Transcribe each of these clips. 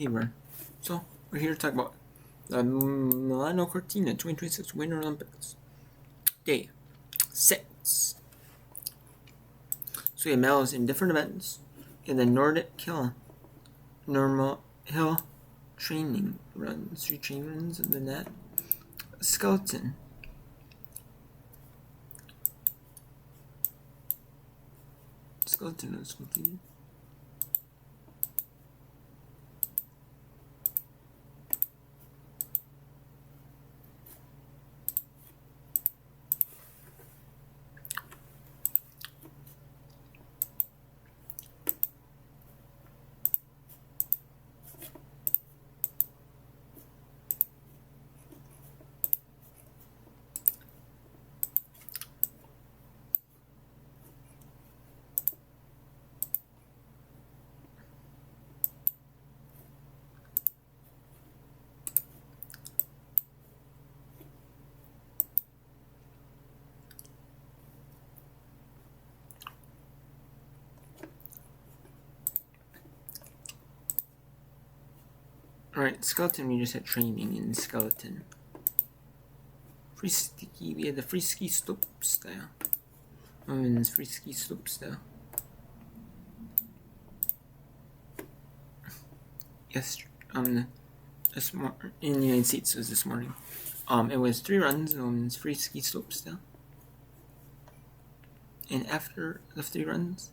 Hebron. So we're here to talk about the Milano Cortina 2026 Winter Olympics. Day 6. So we have medals in different events in the Nordic Hill, normal hill training runs, 3 training runs, and then that skeleton. Skeleton is completed. Alright, skeleton, we just had training in skeleton. We had the free ski slope style. Women's free ski slope style. Yes, in the United States, it was this morning. It was 3 runs, the women's free ski slope style. And after the 3 runs,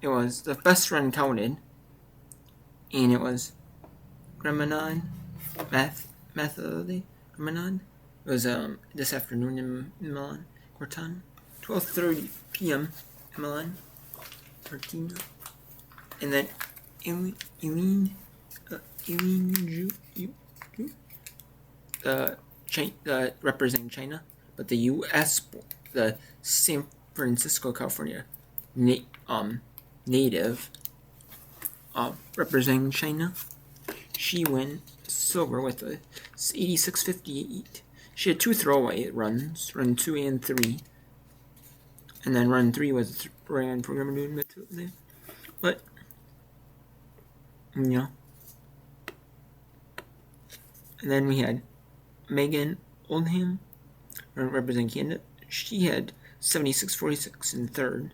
it was the best run counted, and it was Gramenon, Gramenon. It was this afternoon in Milan, Cortina, 12:30 p.m. in Milan, Cortina, and then Eileen Ju, representing China, but the U.S. the San Francisco, California, native, representing China. She went silver with a 86.58. She had 2 throwaway runs, run 2 and 3. And then run 3 was ran program doing it. But, yeah. And then we had Megan Oldham, representing Canada. She had 76.46 in 3rd.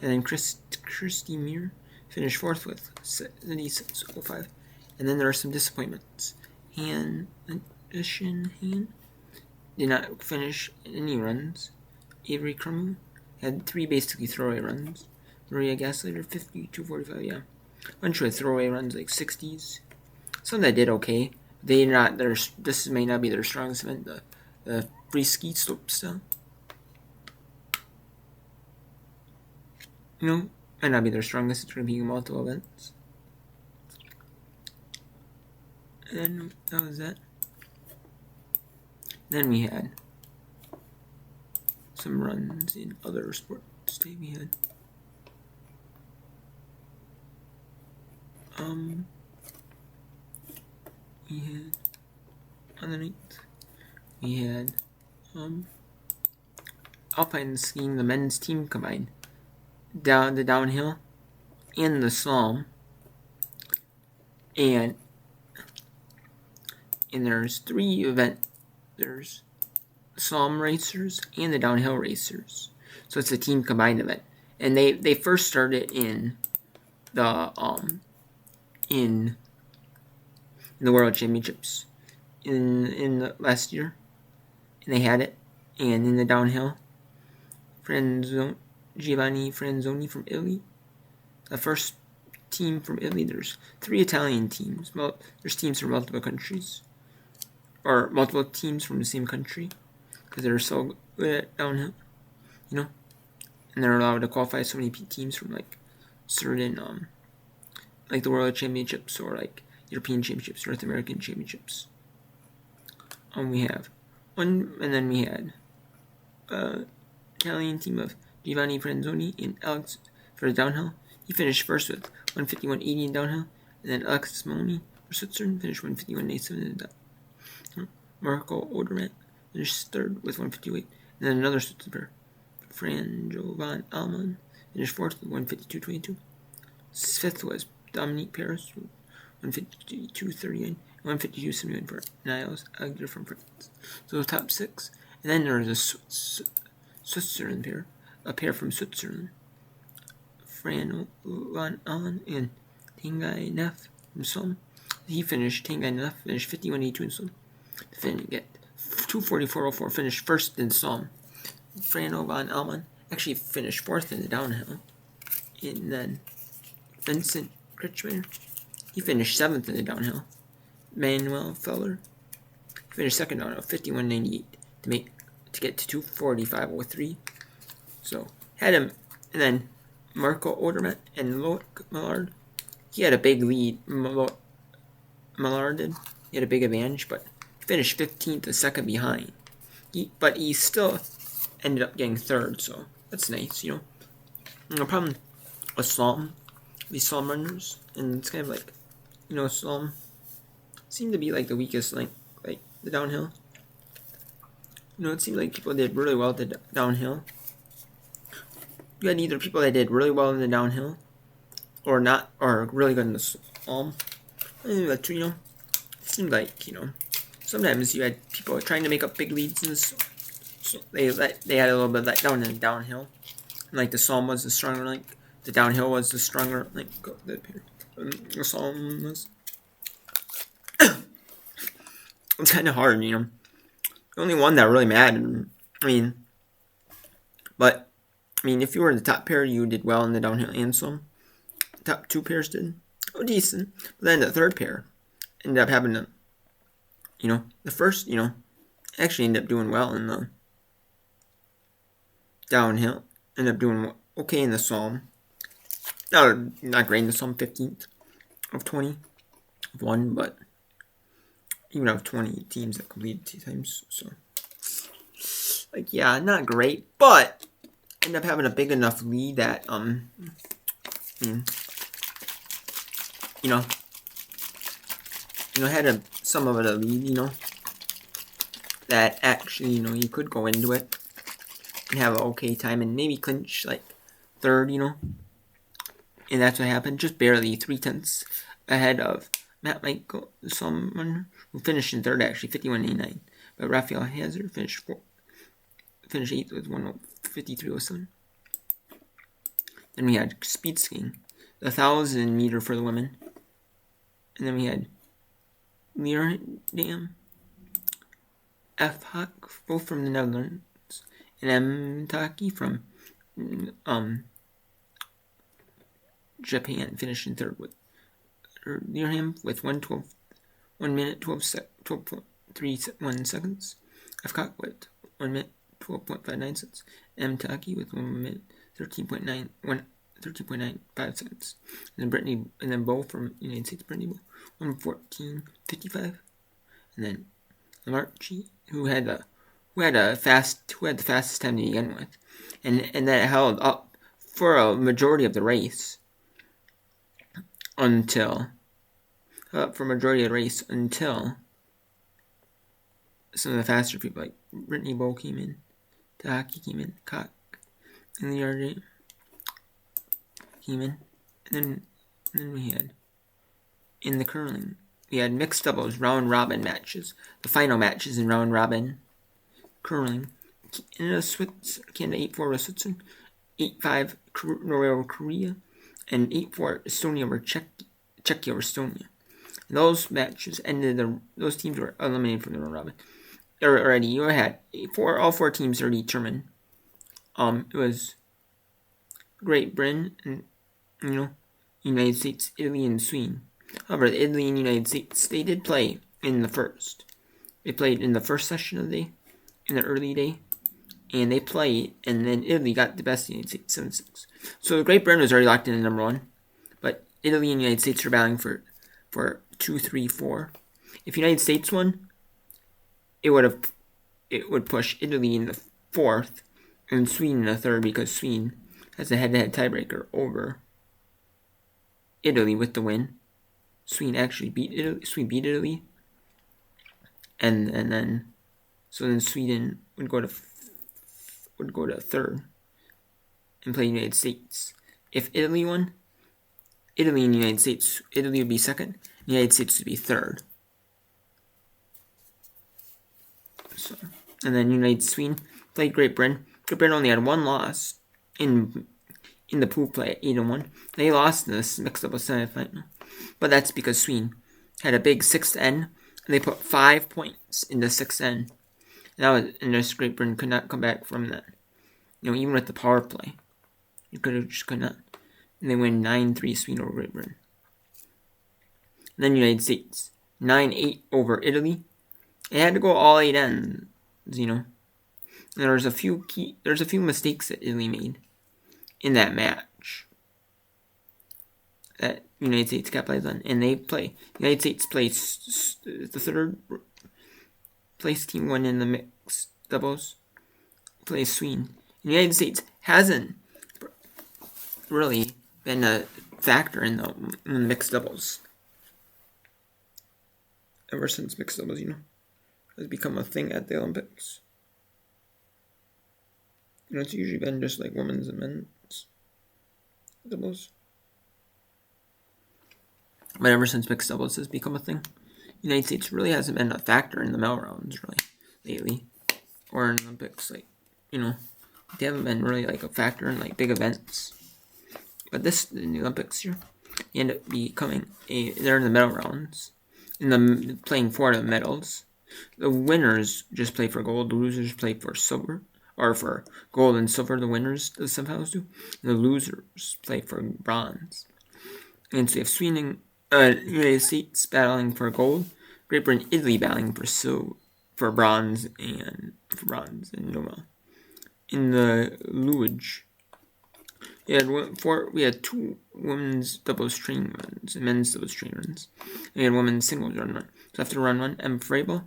And then Christy Muir finished 4th with 76.05. And then there are some disappointments. Han did not finish any runs. Avery Crummel had 3 basically throwaway runs. Maria Gaslighter, 52.45, yeah. A bunch of throwaway runs, like 60s. Some that did okay. This may not be their strongest event, the free ski slope style. Might not be their strongest. It's going to be multiple events. And that was that. Then we had some runs in other sports. Today we had on the 9th we had alpine skiing, the men's team combined, the downhill and the slalom, and there's 3 events. There's slalom racers and the downhill racers. So it's a team combined event. And they first started in the World Championships in the last year. And they had it. And in the downhill, Giovanni Franzoni from Italy. The first team from Italy. There's 3 Italian teams. Well, there's teams from multiple countries. Or multiple teams from the same country, because they're so good at downhill, and they're allowed to qualify so many teams from like certain like the World Championships or like European Championships, North American Championships. We have one, and then we had Italian team of Giovanni Franzoni and Alex for the downhill. He finished first with 151.80 in downhill, and then Alexis Maloney for Switzerland finished 151.87 in the downhill. Marco Odermatt finished 3rd with 158, and then another Switzerland, Franjo van Alman, finished 4th with 152.22. 5th was Dominique Paris with 152.39, 152.71 for Niles Agder from France. So top 6. And then there's a Switzerland pair, a pair from Switzerland. Fran Van Allen and Tanguy Neff from Somme. Tanguy Neff finished 51.82 in Somme. Get 244.04, finished first in Somme. Frano Van Alman actually finished 4th in the downhill. And then Vincent Kretschmer, he finished 7th in the downhill. Manuel Feller finished 2nd downhill, 51.98 to get to 245.03. So had him, and then Marco Odermatt and Loic Millard. He had a big lead. Millard did. He had a big advantage, but finished 15th, a second behind. But he still ended up getting 3rd, so that's nice, The problem with these Somme runners, and it's kind of like, Somme seemed to be like the weakest link, like the downhill. It seemed like people did really well at the downhill. You had either people that did really well in the downhill, or not, or really good in the Somme. But, it seemed like, sometimes you had people trying to make up big leads in this. So they had a little bit of that down in the downhill. And like the Somme was the stronger link. The downhill was the stronger link. The Somme was. It's kind of hard, The only one that really mattered. If you were in the top pair, you did well in the downhill and Somme. Top 2 pairs did decent. But then the 3rd pair ended up having to, the first, actually ended up doing well in the downhill. Ended up doing okay in the Somme. Not great in the Somme, 15th of 20 of 1, but even of 20 teams that completed 2 times. So, not great, but ended up having a big enough lead that, had some of it a lead, that actually, you could go into it and have an okay time and maybe clinch, 3rd, And that's what happened, just barely, 3/10 ahead of Matt Michael, someone who finished in 3rd, actually, 51.89. But Raphael Hazard finished 8th with 1:53.07. Then we had speed skiing, the 1,000 meter for the women. And then we had Leerdam, F. Hock, both from the Netherlands, and M. Taki from Japan, finished in 3rd with Leerdam with 1 minute 12.31 seconds. F. Hock with 1 minute 12.59 seconds. M. Taki with 1 minute 13.95 seconds. And then Bo from United States, Brittany Bo, 1:14.55. And then Lamarchi, who had the fastest time to begin with, and that held up for a majority of the race until some of the faster people like Brittany Bowe came in, Taki came in, Cock and the RJ came in, and then we had in the curling. We had mixed doubles, round robin matches. The final matches in round robin curling. Canada 8-4 with Switzerland, 8-5 Norway over Korea, and 8-4 Estonia over Czechia over Estonia. And those matches ended. Those teams were eliminated from the round robin. Already, you had all 4 teams already determined. It was Great Britain and United States, Italy, and Sweden. However, Italy and United States, they did play in the first. They played in the first session of the day, in the early day, and they played, and then Italy got the best United States, 7-6. So Great Britain was already locked in at number 1, but Italy and United States were battling for 2, 3, 4. If United States won, it would push Italy in the 4th and Sweden in the 3rd, because Sweden has a head-to-head tiebreaker over Italy with the win. Sweden actually beat Italy. And then Sweden would go to 3rd and play United States. If Italy won, Italy and the United States. Italy would be second. The United States would be third. So, and then Sweden played Great Britain. Great Britain only had one loss in the pool play at 8-1. They lost in this mixed doubles semifinal, but that's because Sweden had a big 6th end, and they put 5 points in the 6th end. And this Great Britain could not come back from that. Even with the power play, you could not. And they win 9-3 Sweden over Great Britain. And then United States 9-8 over Italy. It had to go all 8 ends, And there's a few mistakes that Italy made in that match that United States capitalized on, and United States plays the third place team won in the mixed doubles, plays Sweden. The United States hasn't really been a factor in the mixed doubles ever since mixed doubles, has become a thing at the Olympics. It's usually been just like women's and men's doubles. But ever since mixed doubles has become a thing, the United States really hasn't been a factor in the medal rounds, really, lately. Or in the Olympics, they haven't been really, a factor in, big events. But in the Olympics year, they end up becoming they're in the medal rounds, playing for the medals. The winners just play for gold, the losers play for silver, or for gold and silver, the winners, the semifinals do. And the losers play for bronze. And so you have Sweden and United States battling for gold, Great Britain, Italy battling for bronze and Noma. In the luge, we had 2 women's doubles training runs and men's doubles training runs. We had women's singles run. So after run 1, Em Frabel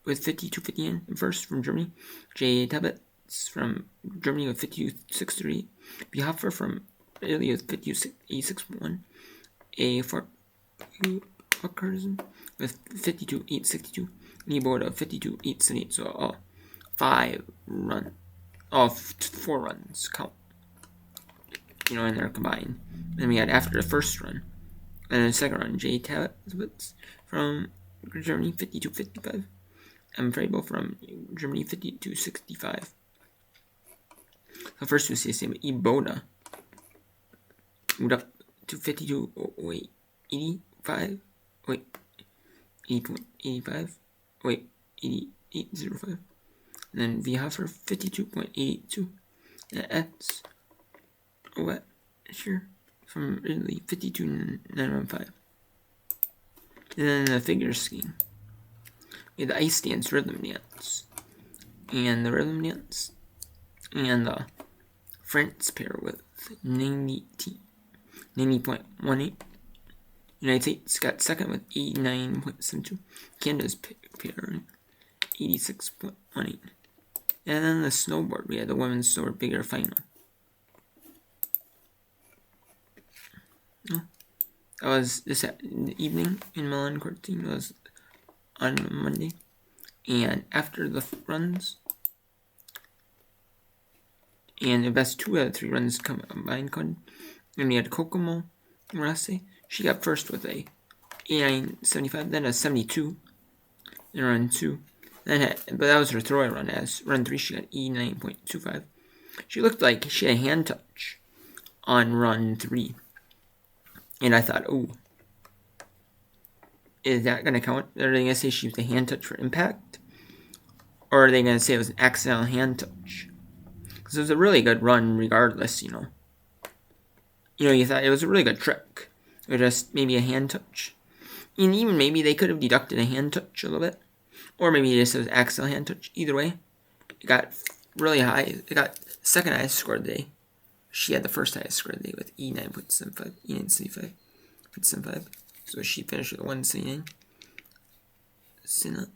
with 52.59 first from Germany. Jay Tabitz from Germany with 52.63. Bihaffer from Italy with 52.86.1. A Fuckerson with 52.862. Niboda 52.878. So all 4 runs count. In their combined. Then we had after the first run, and then the second run, Jay Tabitz from Germany 52.55. Em Frabel from Germany 52.65. The first 2 CSM Iboda moved up to 80.85. 88.05. And then Vihafer 52.82. And Ets from Italy 52.915. And then the figure skiing, we had the ice dance, rhythm dance, and the rhythm dance, and the France pair with 90.18. United States got second with 89.72. Canada's pair 86.18. And then the snowboard, we had the women's snowboard figure final. That was this evening in Milan Cortina. It was on Monday. And after the runs, and the best 2 out of 3 runs combined, and we had Kokomo Murase. She got first with a 89.75, then a 72 in run 2. But that was her throwaway run. As run 3, she got 89.25. She looked like she had a hand touch on run 3. And I thought, is that going to count? Are they going to say she was a hand touch for impact? Or are they going to say it was an accidental hand touch? Because it was a really good run regardless, You thought it was a really good trick. Or just maybe a hand touch. And even maybe they could have deducted a hand touch a little bit. Or maybe it just was accidental hand touch. Either way, it got really high. It got second highest score of the day. She had the first highest score of the day with 89.75. So she finished with 179. Sinna.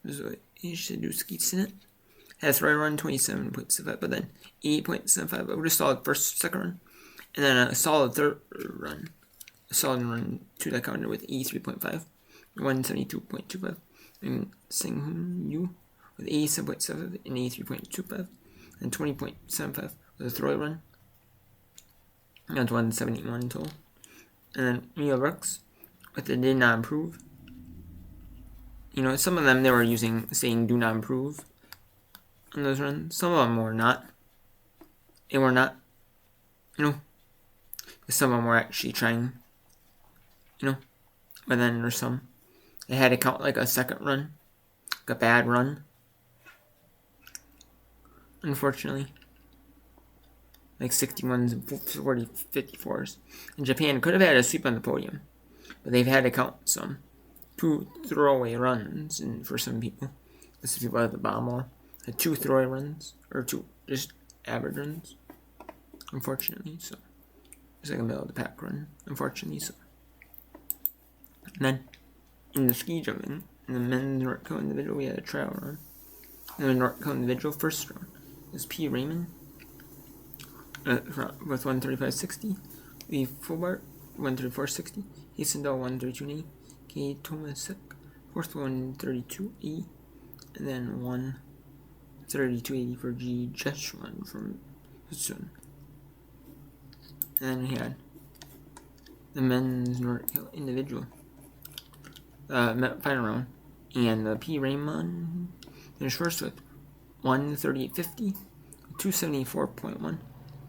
Shaduski Sinna. Had a throw run 27.75, but then 8.75 over a solid second run. And then a solid third run. A solid run 2 that counted with 83.5. 172.25. And Singhoon Yu with 87.75 and 83.25. And 20.75 with a throw run. That's 171 total. And then Mia Brooks, but they did not improve. Some of them they were saying do not improve on those runs. Some of them were not. They were not. Some of them were actually trying. But then there's some. They had to count like a second run, like a bad run. Unfortunately. Like 61s and 54s. And Japan could have had a sweep on the podium. But they've had to count some 2 throwaway runs and for some people. This is people at the bottom all had 2 throwaway runs. Or 2 just average runs. Unfortunately, so it's like a middle of the pack run. Unfortunately, so. And then in the ski jumping, in the men's North Dakota individual, we had a trial run. In the North Dakota individual first round was P. Raymond with 135.60. Lee Fulbart 134.60. Hasendal 132.80. K. Tomasek fourth 132.80. And then 132.80 for G. Jeschman from Hudson. And then we had the men's North Dakota individual final round, and the P. Raymond finished first with 138.50, 274.1.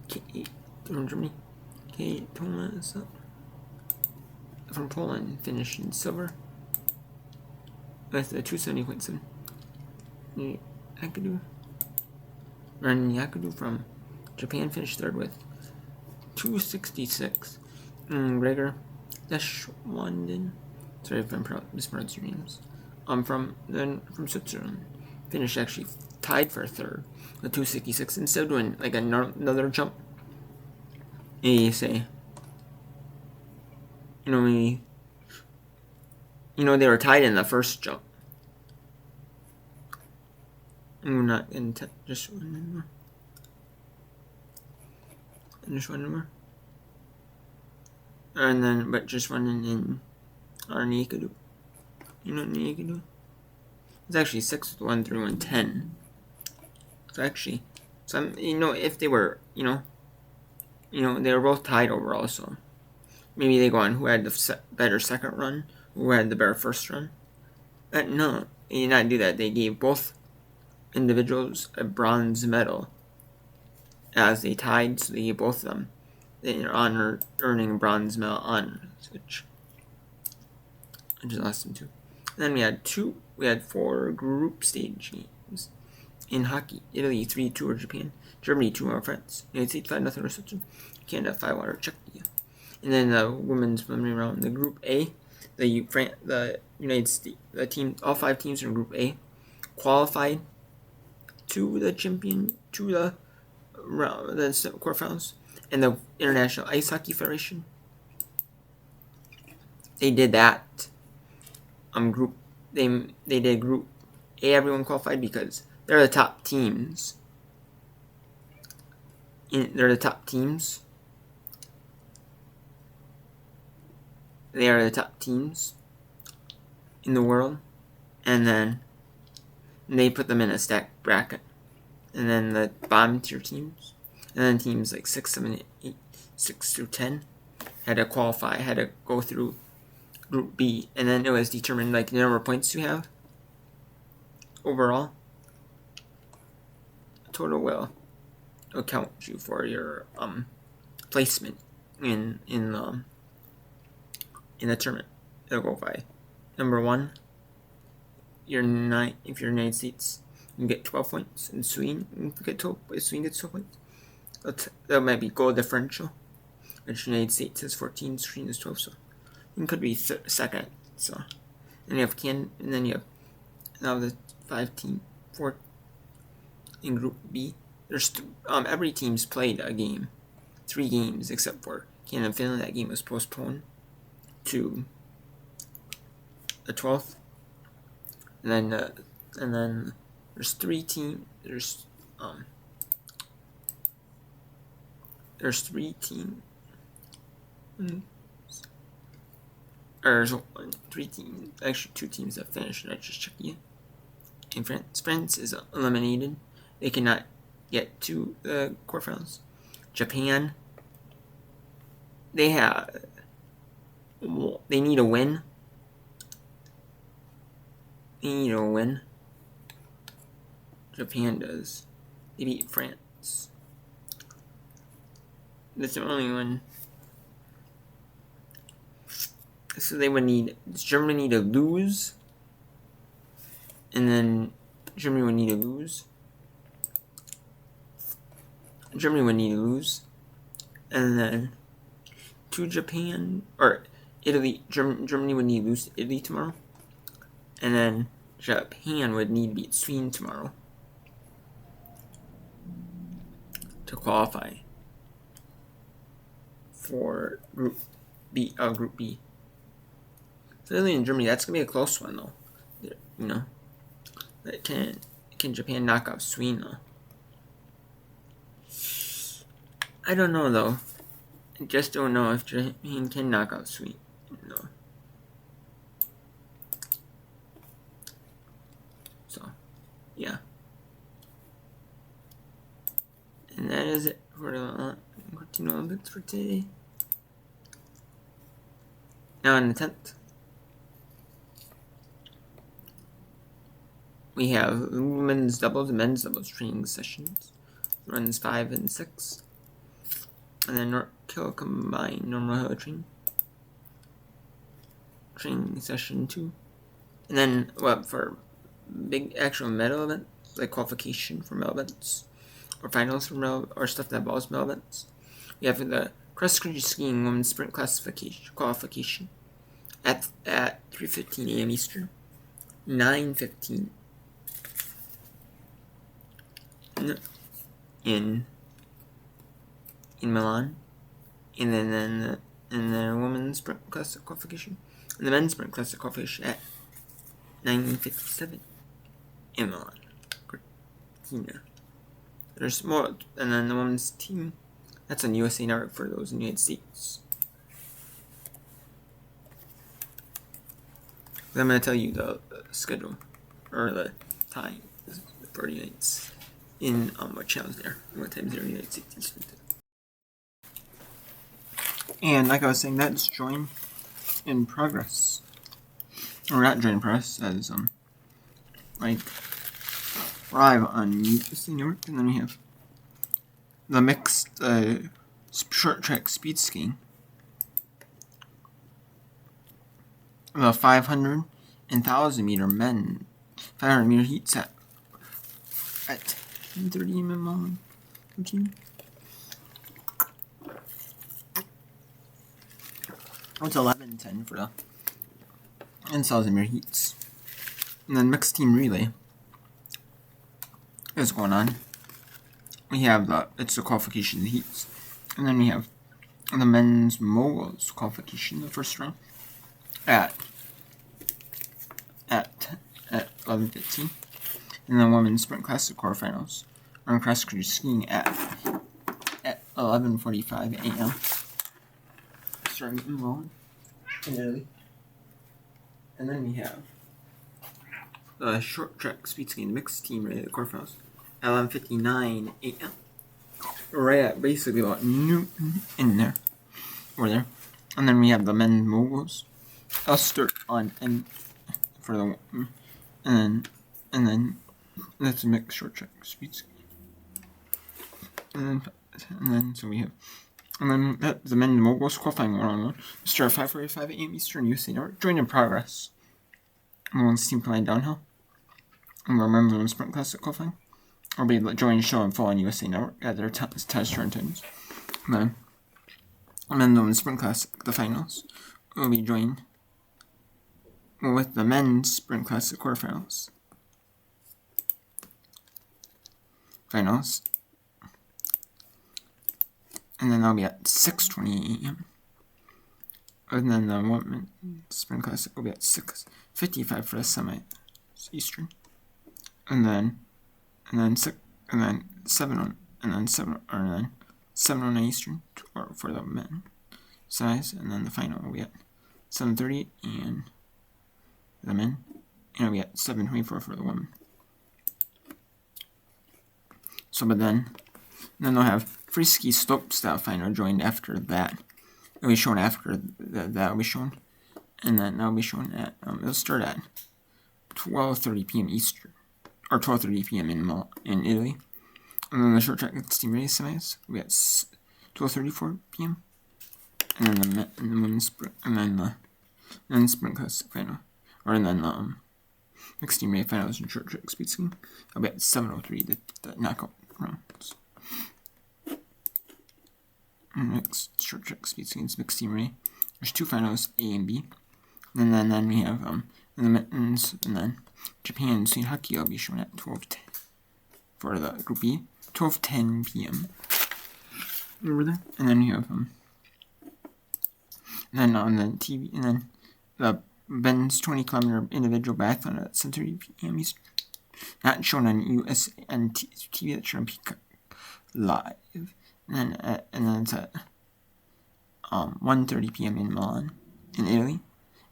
K. from Germany. K. Thomas from Poland finished in silver with a 270.7. Ren Yakudu from Japan finished third with 266. Gregor Deschwanden, sorry if I'm mispronouncing your names. From Switzerland, finished actually tied for third with 266. Instead of doing like another jump, they say, they were tied in the first jump. And we're not in just one anymore. And just one anymore. And then, but just one in our Nikadu. You know what Nikadu? It's actually 6 with 1 through 110. So actually, if they were, they were both tied overall, so maybe they go on who had the better second run, who had the better first run. But no, they did not do that. They gave both individuals a bronze medal as they tied, so they gave both of them their honor earning a bronze medal honors, which is awesome too. And then we had 4 group stage games in hockey. Italy 3-2 over Japan, Germany 2 over France, United States 5-0 over Switzerland, Canada 5-1 over Czechia. And then the women's preliminary round, the Group A, the United States, all 5 teams in Group A qualified to the quarterfinals, and the International Ice Hockey Federation, they did that. They did Group A, everyone qualified because they're the top teams. They're the top teams. They are the top teams in the world, and then they put them in a stacked bracket, and then the bottom tier teams, and then teams like 6, 7, 8, 6 through 10 had to qualify, had to go through Group B, and then it was determined like the number of points you have overall. Total will account you for your placement in the tournament. It'll go by number 1. If you're United States, you get 12 points, and Sweden gets 12 points. That might be goal differential, which United States has 14, Sweden is 12, so it could be second. So, and you have now the 4 in Group B. There's every team's played a game, 3 games except for Canada and Finland. That game was postponed to the 12th, and then there's 3 teams. There's 3 teams. There's 3 teams. Actually, 2 teams that finished. I just checked it. In France, France is eliminated. They cannot get to the quarterfinals. Japan, they have They need a win. They need a win. Japan does. They beat France. That's the only one. So they would need Germany to lose. And then Germany would need to lose. Germany would need to lose. And then to Japan, or Italy, Germany would need to lose to Italy tomorrow. And then Japan would need to beat Sweden tomorrow to qualify for Group B. So Italy and Germany, that's gonna be a close one though. You know, but can Japan knock out Sweden though? I don't know though. I just don't know if Japan can knock out Sweden. No. So, yeah. And that is it for the Olympics for today. Now on the 10th, we have women's doubles and men's doubles training sessions. Runs 5 and 6. And then North Kill combined normal hill training session 2. And then for big actual medal events, like qualification for medal events, or finals for medal, or stuff that involves medal events, we have the cross-country skiing women's sprint qualification at 3:15 a.m. Eastern, 9:15 in Milan, and then the women's sprint classic qualification, and the men's sprint classic qualification at 9:57 in Milan. There's more, and then the women's team, that's on USA Network for those in the United States. I'm going to tell you the schedule, or the time for the United States, in what channels there, and what times they're in the United States Eastern Time. And like I was saying, that's join in progress. Or not join in progress, as like live on USA Network, and then we have the mixed short track speed skiing, the 500 and 1,000 meter men, 500 meter heats at 10:30 in Milan. It's 11:10 for the 1,000 meter heats, and then mixed team relay is going on. We have it's the qualification heats, and then we have the men's moguls qualification, the first round at 11:15, and then women's sprint classic quarterfinals on cross country skiing at 11:45 a.m. starting in Milan in Italy, and then we have the short track speed skiing mixed team relay quarterfinals at 11:59 a.m. Right at basically about noon in there, or there, and then we have the men's moguls. I'll start on and for the and then that's a mixed short track speed ski. And then so we have the men's moguls qualifying 1-on-1. Start at 5:45 a.m. Eastern USA Network. Join in progress. And one's team flying downhill. And remember the sprint classic qualifying. Or be join show and follow on USA Network at their test turn times. And then the sprint classic, the finals, will be joined with the men's sprint classic quarterfinals. Finals. And then that'll be at 6:20 a.m. And then the women's sprint classic will be at 6:55 for the semi Eastern. And then 7:09 Eastern for the men size, and then the final will be at 7:30 and the men, and it'll be at 7:24 for the women. So, but then they'll have free ski slope style final joined after that It'll be shown after that will be shown, and then that'll be shown at it'll start at 12:30 p.m. Eastern, or 12:30 p.m. in Italy, and then the short track steam race semis will be at 12:34 p.m. and then the women's sprint, and then the men's sprint class final, or and then the mixed team race finals and short track speed skiing. I'll be at 7:03 the knockout rounds. Next short track speed skiing mixed team race. There's two finals, A and B, and then we have in the men's, and then Japan senior hockey will be shown at 12:10 for the group B, 12:10 p.m. over there, and then you have and then on the TV, and then the men's 20-kilometer individual biathlon at 7:30 p.m. Eastern, not shown on US and TV, that's shown on Peacock Live, and then it's at 1:30 p.m. in Milan, in Italy,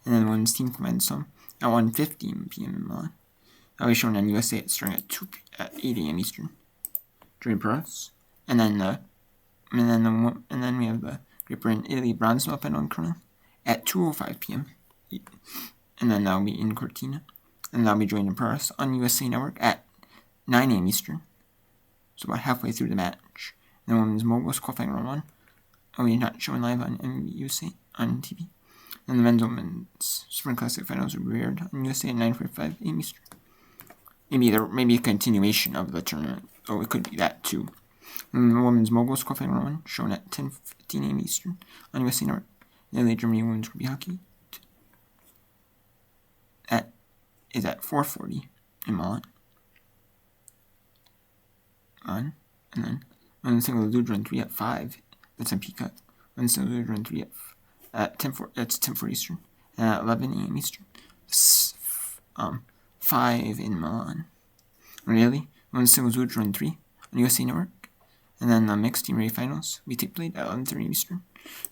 and then women's team momentum at 1:15 p.m. in Milan. That'll be shown on USA starting at 8 a.m. Eastern during press, and then we have the Great Britain Italy bronze medal final in curling at 2:05 p.m. and then that'll be in Cortina, and that'll be joined in press on USA Network at 9 a.m. Eastern. So about halfway through the match, and the women's moguls qualifying round 1. We're not showing live on USA on TV. And the men's women's sprint classic finals will be aired on USA at 9:45 a.m. Eastern. Maybe a continuation of the tournament. Oh, it could be that too. And the women's moguls qualifying round 1 shown at 10:15 a.m. Eastern on USA Network. Italy Germany women's rugby hockey is at 4:40 in Milan. And then women's single luge run 3 at 5. That's on Peacock. Women's single luge run 3 at 10:40. That's 10:40 Eastern. And at 11 a.m. Eastern. 5 in Milan. Really? Women's singles luge run 3 on USA Network. And then the mixed team relay finals we take place at 11:30 Eastern.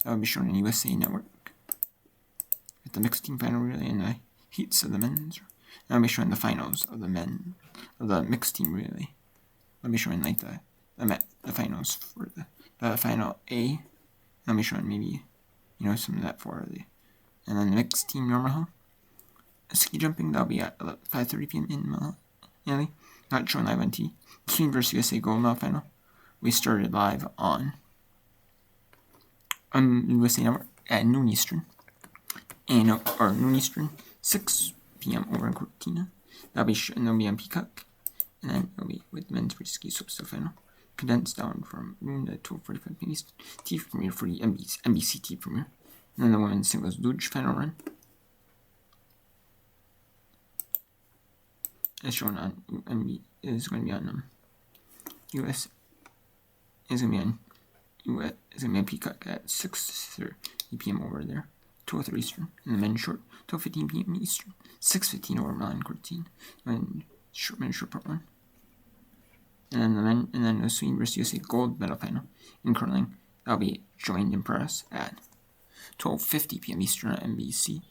That will be shown on USA Network. At the mixed team final relay and the heats of the men's. I'll be showing the finals of the mixed team relay. I'll be showing like the finals for the final A. I'll be showing maybe some of that for the, and then the mixed team normal hull. Ski jumping, that'll be at 5:30 p.m. in Milan. Not shown live on TV. Team vs USA gold medal final. We started live on USA Network at noon Eastern. Or noon Eastern, 6 p.m. over in Cortina. That'll be on Peacock. And then it'll be with men's free ski slopestyle final. Condensed down from noon to 12:45 p.m. Eastern. TV premiere for the NBC TV premiere. And then the women's singles luge final run. As shown on is going to be on US. Is going to be on US. Is going to be on Peacock at 6:30 p.m. over there. 12:30 Eastern. And the men's short 12:15 p.m. Eastern. 6:15 over Milan Cortina. And men's short part 1. And then the Sweden vs USA gold medal final in curling. That'll be joined in press at 12:50 p.m. Eastern on NBC.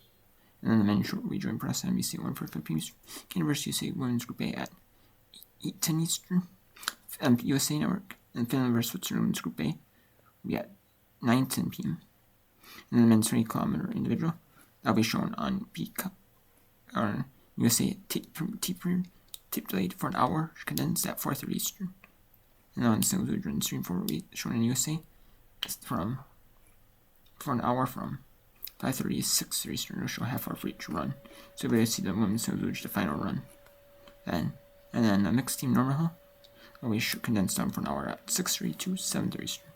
And then the men's short will be joined press at NBC 1:45 p.m. Eastern. Canada vs USA women's group A at 8:10 Eastern. USA Network. And Finland vs Switzerland women's group A will be at 9:10 p.m. And then the men's 20-kilometer individual. That'll be shown on Peacock or USA tape delayed for an hour, condensed at 4:30 Eastern. And then on the single luge run stream 4 will be shown in USA for an hour from 5:30 to 6:30 Eastern. It'll show half hour for each run. So we're going to see the women's single luge, the final run. And then the mixed team normal hull will be condensed down for an hour at 6:30 to 7:30 Eastern.